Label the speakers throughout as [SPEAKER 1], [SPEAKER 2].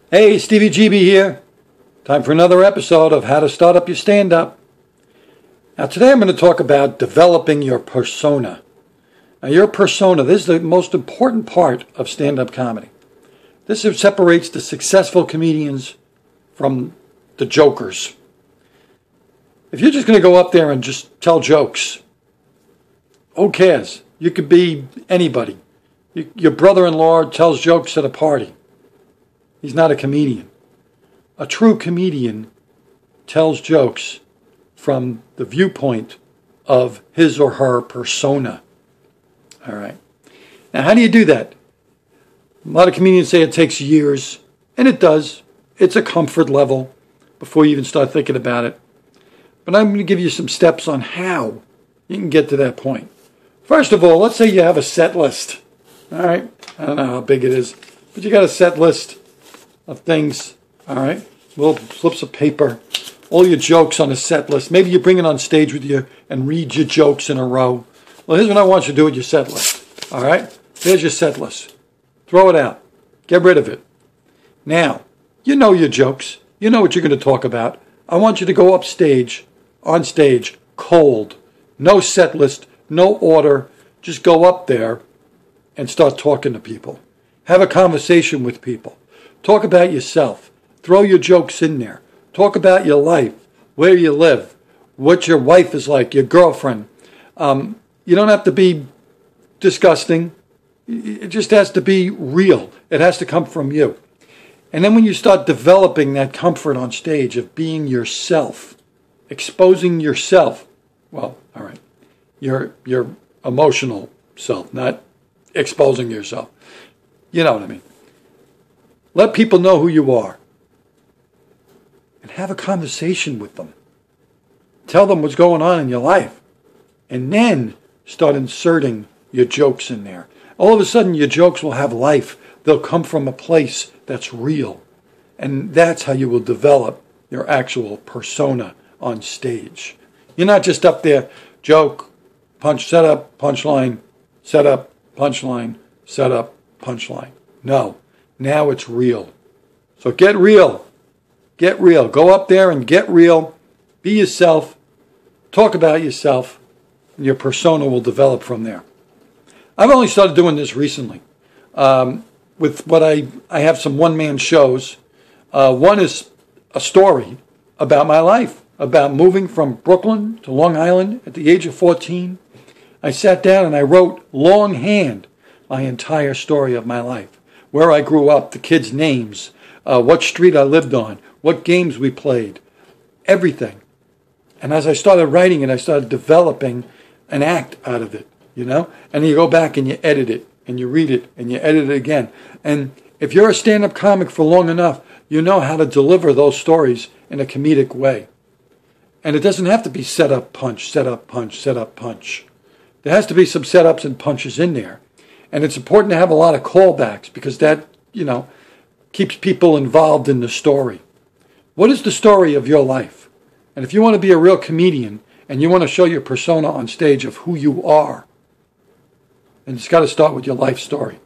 [SPEAKER 1] Hey, Stevie GB here. Time for another episode of How to Start Up Your Stand-Up. Now today I'm going to talk about developing your persona. Now your persona, this is the most important part of stand-up comedy. This separates the successful comedians from the jokers. If you're just going to go up there and just tell jokes, who cares? You could be anybody. Your brother-in-law tells jokes at a party. He's not a comedian. A true comedian tells jokes from the viewpoint of his or her persona. All right. Now, how do you do that? A lot of comedians say it takes years, and it does. It's a comfort level before you even start thinking about it. But I'm going to give you some steps on how you can get to that point. First of all, let's say you have a set list. All right. I don't know how big it is, but you got a set list of things. All right. Little slips of paper. All your jokes on a set list. Maybe you bring it on stage with you and read your jokes in a row. Well, here's what I want you to do with your set list. All right. There's your set list. Throw it out. Get rid of it. Now, you know your jokes. You know what you're going to talk about. I want you to go on stage, cold. No set list, no order. Just go up there and start talking to people. Have a conversation with people. Talk about yourself. Throw your jokes in there. Talk about your life, where you live, what your wife is like, your girlfriend. You don't have to be disgusting. It just has to be real. It has to come from you. And then when you start developing that comfort on stage of being yourself, exposing yourself, well, all right, your emotional self, not exposing yourself. You know what I mean. Let people know who you are. And have a conversation with them. Tell them what's going on in your life. And then start inserting your jokes in there. All of a sudden, your jokes will have life. They'll come from a place that's real. And that's how you will develop your actual persona on stage. You're not just up there, joke, punch, set up, punchline, set up, punchline, set up, punchline. No, now it's real. So get real. Get real. Go up there and get real. Be yourself. Talk about yourself. And your persona will develop from there. I've only started doing this recently. With what I have some one-man shows. One is a story about my life, about moving from Brooklyn to Long Island at the age of 14. I sat down and I wrote longhand my entire story of my life. Where I grew up, the kids' names, what street I lived on, what games we played, everything. And as I started writing it, I started developing an act out of it, you know? And you go back and you edit it, and you read it, and you edit it again. And if you're a stand-up comic for long enough, you know how to deliver those stories in a comedic way. And it doesn't have to be set up, punch, set up, punch, set up, punch. There has to be some setups and punches in there. And it's important to have a lot of callbacks because that, keeps people involved in the story. What is the story of your life? And if you want to be a real comedian and you want to show your persona on stage of who you are, then it's got to start with your life story.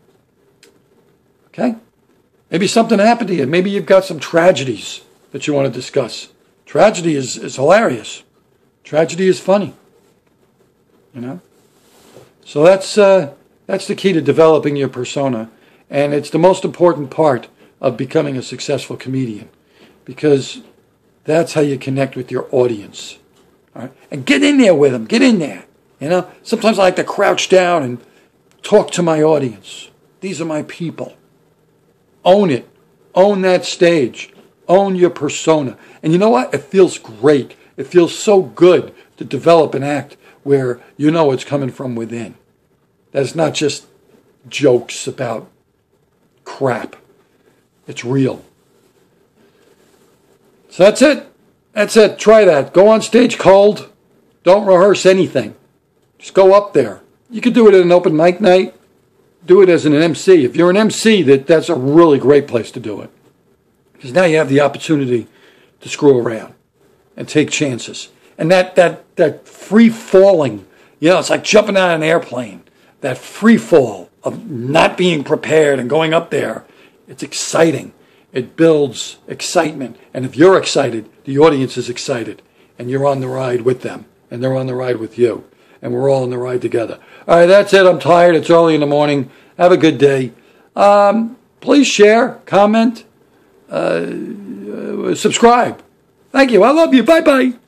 [SPEAKER 1] Okay? Maybe something happened to you. Maybe you've got some tragedies that you want to discuss. Tragedy is hilarious. Tragedy is funny. So that's the key to developing your persona. And it's the most important part of becoming a successful comedian. Because that's how you connect with your audience. All right? And get in there with them. Get in there. Sometimes I like to crouch down and talk to my audience. These are my people. Own it. Own that stage. Own your persona. And you know what? It feels great. It feels so good to develop an act where you know it's coming from within. That's not just jokes about crap. It's real. So that's it. That's it. Try that. Go on stage cold. Don't rehearse anything. Just go up there. You could do it at an open mic night. Do it as an MC. If you're an MC, that's a really great place to do it. Because now you have the opportunity to screw around and take chances. And that free falling, it's like jumping out of an airplane. That free fall of not being prepared and going up there. It's exciting. It builds excitement. And if you're excited, the audience is excited. And you're on the ride with them. And they're on the ride with you. And we're all on the ride together. All right, that's it. I'm tired. It's early in the morning. Have a good day. Please share, comment, subscribe. Thank you. I love you. Bye-bye.